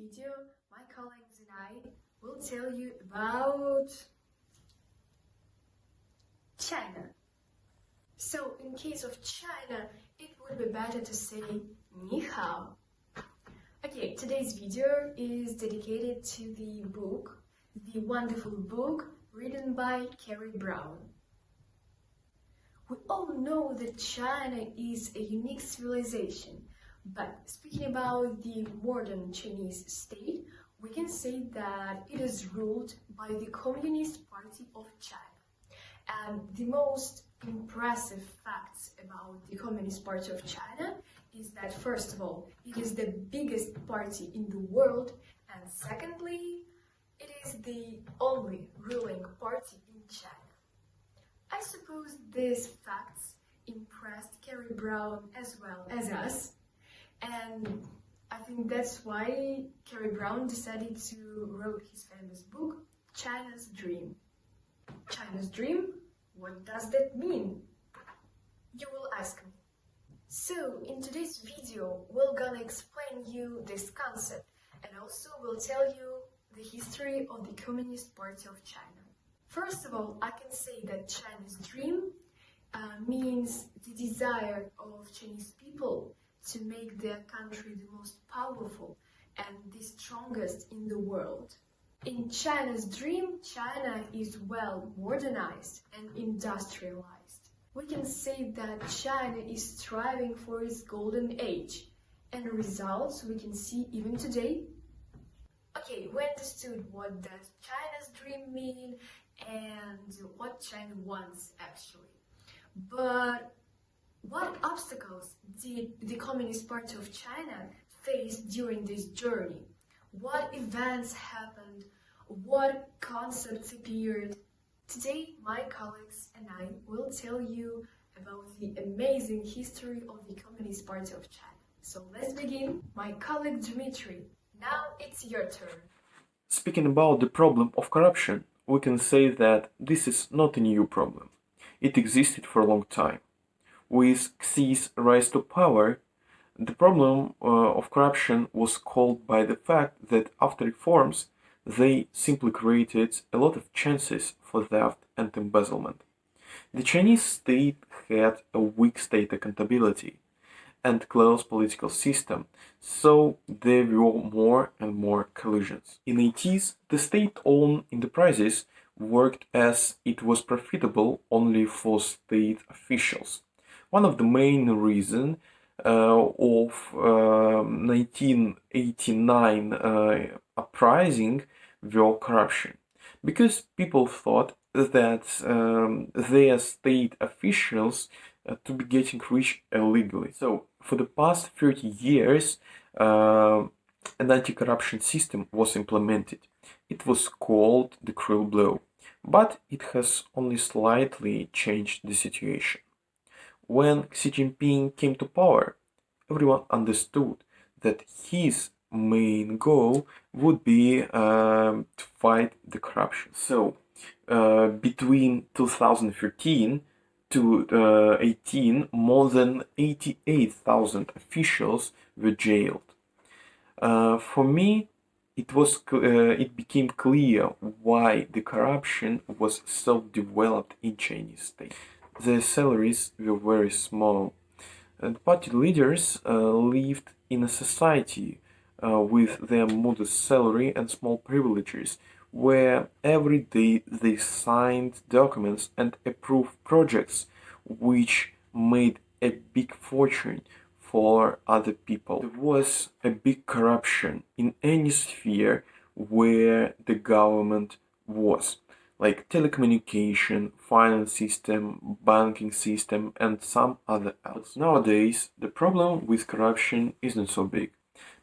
video, my colleagues and I will tell you about China. So, in case of China, it would be better to say Ni hao. Okay, today's video is dedicated to the book, the wonderful book written by Carrie Brown. We all know that China is a unique civilization, but speaking about the modern Chinese state, we can say that it is ruled by the Communist Party of China. And the most impressive facts about the Communist Party of China is that, first of all, it is the biggest party in the world, and secondly, it is the only ruling party in China. I suppose these facts impressed Carrie Brown as well as us, and I think that's why Carrie Brown decided to write his famous book, China's Dream. China's Dream? What does that mean? You will ask me. So, in today's video, we're gonna explain you this concept, and also we'll tell you the history of the Communist Party of China. First of all, I can say that China's dream means the desire of Chinese people to make their country the most powerful and the strongest in the world. In China's dream, China is well modernized and industrialized. We can say that China is striving for its golden age, and results we can see even today. Okay, we understood what does China's dream mean and what China wants actually. But what obstacles did the Communist Party of China face during this journey? What events happened? What concepts appeared? Today, my colleagues and I will tell you about the amazing history of the Communist Party of China. So let's begin. My colleague Dmitry, now it's your turn. Speaking about the problem of corruption, we can say that this is not a new problem. It existed for a long time. With Xi's rise to power, the problem of corruption was caused by the fact that after reforms, they simply created a lot of chances for theft and embezzlement. The Chinese state had a weak state accountability and closed political system, so there were more and more collusions. In the 80s, the state-owned enterprises worked as it was profitable only for state officials. One of the main reasons of 1989 uprising were corruption, because people thought that their state officials to be getting rich illegally. So for the past 30 years, an anti-corruption system was implemented. It was called the cruel blow, but it has only slightly changed the situation. When Xi Jinping came to power, everyone understood that his main goal would be to fight the corruption. So, between 2013 to 18, more than 88,000 officials were jailed. For me, it became clear why the corruption was so developed in Chinese state. Their salaries were very small, and party leaders lived in a society with their modest salary and small privileges, where every day they signed documents and approved projects which made a big fortune for other people. There was a big corruption in any sphere where the government was, like telecommunication, finance system, banking system, and some other else. Nowadays, the problem with corruption isn't so big,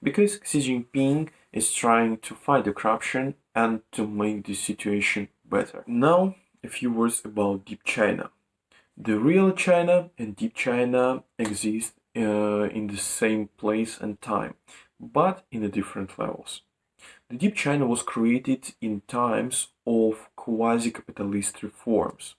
because Xi Jinping is trying to fight the corruption and to make the situation better. Now, a few words about Deep China. The real China and Deep China exist in the same place and time, but in different levels. The Deep China was created in times of quasi-capitalist reforms.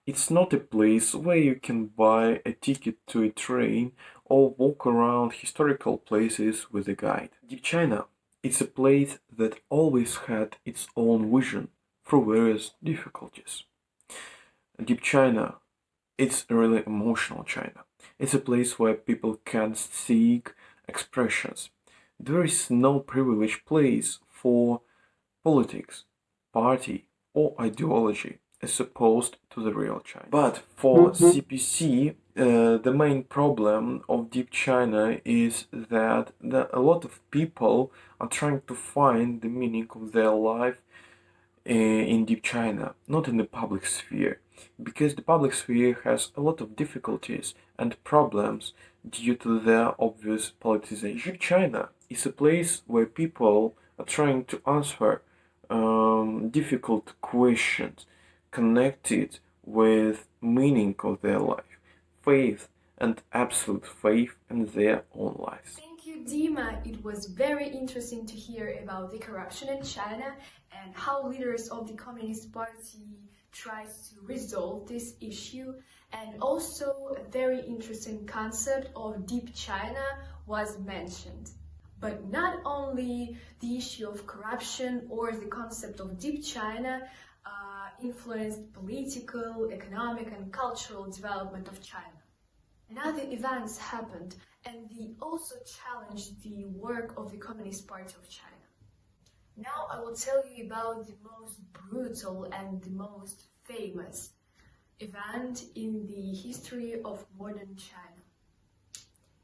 It's not a place where you can buy a ticket to a train or walk around historical places with a guide. Deep China It's a place that always had its own vision through various difficulties. Deep China, it's a really emotional China. It's a place where people can seek expressions. There is no privileged place for politics, party, or ideology as opposed to the real China. But for CPC, the main problem of Deep China is that a lot of people are trying to find the meaning of their life in Deep China, not in the public sphere, because the public sphere has a lot of difficulties and problems due to their obvious politicization. Deep China is a place where people are trying to answer difficult questions connected with meaning of their life, faith and absolute faith in their own lives. Thank you, Dima. It was very interesting to hear about the corruption in China and how leaders of the Communist Party tries to resolve this issue. And also a very interesting concept of Deep China was mentioned. But not only the issue of corruption or the concept of Deep China influenced political, economic, and cultural development of China. Other events happened, and they also challenged the work of the Communist Party of China. Now I will tell you about the most brutal and the most famous event in the history of modern China.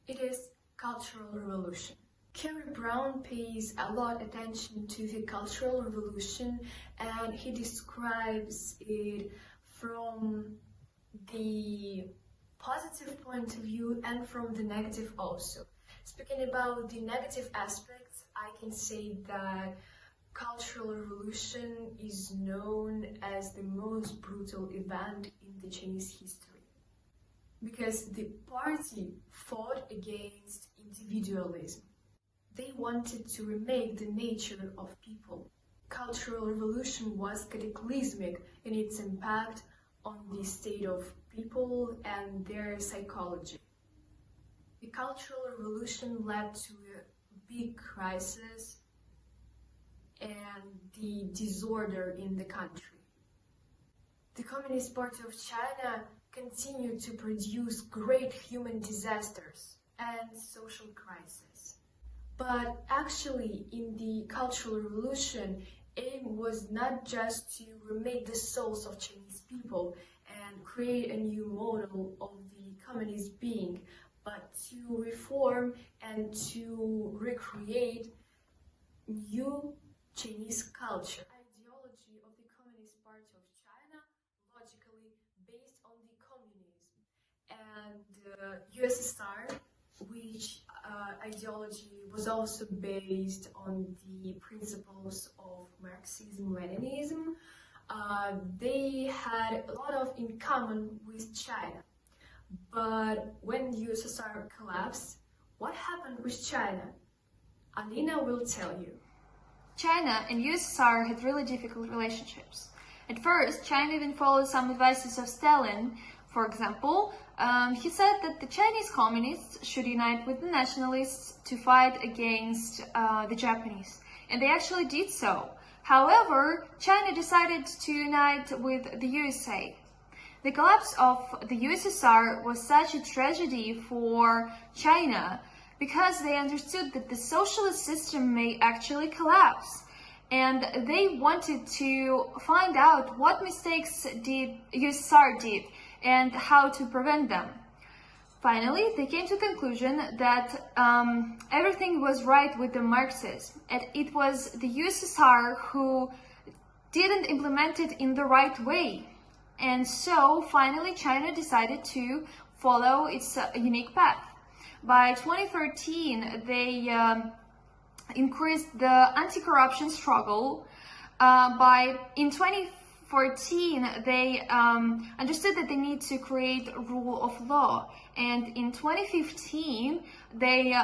It is Cultural Revolution. Kerry Brown pays a lot of attention to the Cultural Revolution, and he describes it from the positive point of view and from the negative also. Speaking about the negative aspects, I can say that Cultural Revolution is known as the most brutal event in the Chinese history, because the party fought against individualism. They wanted to remake the nature of people. Cultural Revolution was cataclysmic in its impact on the state of people and their psychology. The Cultural Revolution led to a big crisis and the disorder in the country. The Communist Party of China continued to produce great human disasters and social crises. But actually, in the Cultural Revolution, aim was not just to remake the souls of Chinese people and create a new model of the communist being, but to reform and to recreate new Chinese culture. Ideology of the Communist Party of China logically based on the communism, and USSR, which ideology was also based on the principles of Marxism-Leninism. They had a lot of in common with China. But when USSR collapsed, what happened with China? Alina will tell you. China and USSR had really difficult relationships. At first, China even followed some advices of Stalin. For example, he said that the Chinese communists should unite with the nationalists to fight against the Japanese, and they actually did so. However, China decided to unite with the USA. The collapse of the USSR was such a tragedy for China because they understood that the socialist system may actually collapse, and they wanted to find out what mistakes USSR did and how to prevent them. Finally, they came to the conclusion that everything was right with the Marxists, and it was the USSR who didn't implement it in the right way. And so, finally, China decided to follow its unique path. By 2013, they increased the anti-corruption struggle. In 2014, they understood that they need to create a rule of law. And in 2015, they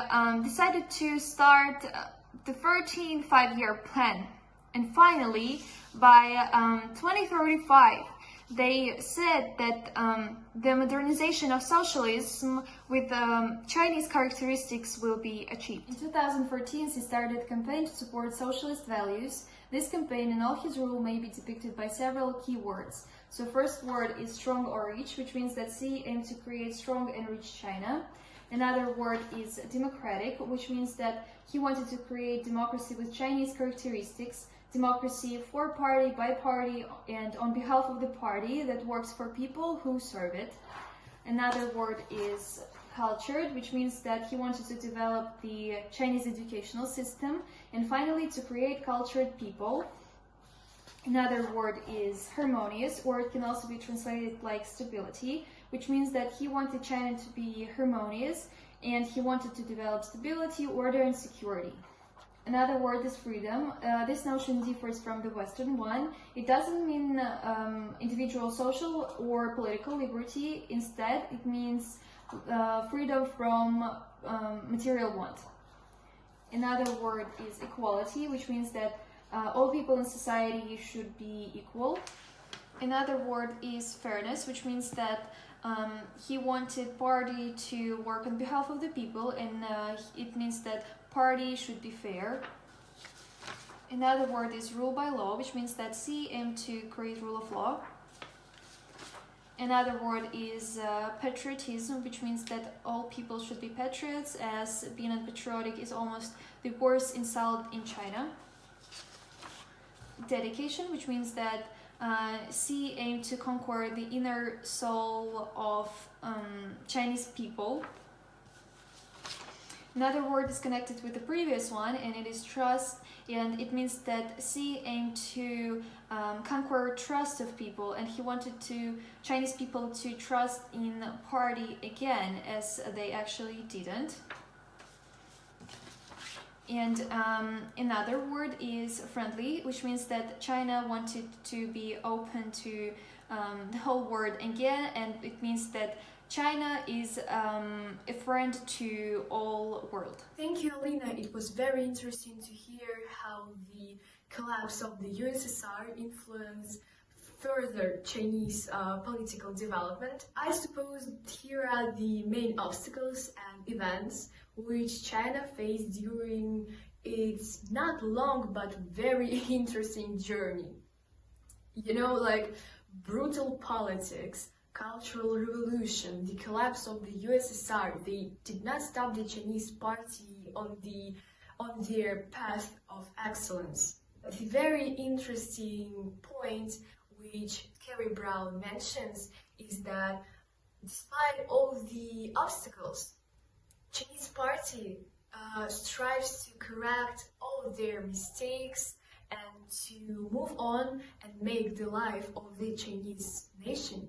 decided to start the 13th five-year plan. And finally, by 2035, They said that the modernization of socialism with Chinese characteristics will be achieved. In 2014, he started a campaign to support socialist values. This campaign and all his rule may be depicted by several keywords. So first word is strong or rich, which means that Xi aimed to create strong and rich China. Another word is democratic, which means that he wanted to create democracy with Chinese characteristics. Democracy for party, by party, and on behalf of the party that works for people who serve it. Another word is cultured, which means that he wanted to develop the Chinese educational system. And finally, to create cultured people. Another word is harmonious, or it can also be translated like stability, which means that he wanted China to be harmonious and he wanted to develop stability, order, and security. Another word is freedom. This notion differs from the Western one. It doesn't mean individual social or political liberty. Instead, it means freedom from material want. Another word is equality, which means that all people in society should be equal. Another word is fairness, which means that he wanted party to work on behalf of the people, and it means that party should be fair. Another word is rule by law, which means that Xi aimed to create rule of law. Another word is patriotism, which means that all people should be patriots, as being unpatriotic is almost the worst insult in China. Dedication, which means that Xi aimed to conquer the inner soul of Chinese people. Another word is connected with the previous one, and it is trust, and it means that Xi aimed to conquer trust of people, and he wanted Chinese people to trust in party again, as they actually didn't. And another word is friendly, which means that China wanted to be open to the whole world again, and it means that China is a friend to all world. Thank you, Alina. It was very interesting to hear how the collapse of the USSR influenced further Chinese political development. I suppose here are the main obstacles and events which China faced during its not long but very interesting journey. You know, like brutal politics, Cultural Revolution, the collapse of the USSR. They did not stop the Chinese party on their path of excellence. The very interesting point which Kerry Brown mentions is that despite all the obstacles, Chinese party strives to correct all of their mistakes and to move on and make the life of the Chinese nation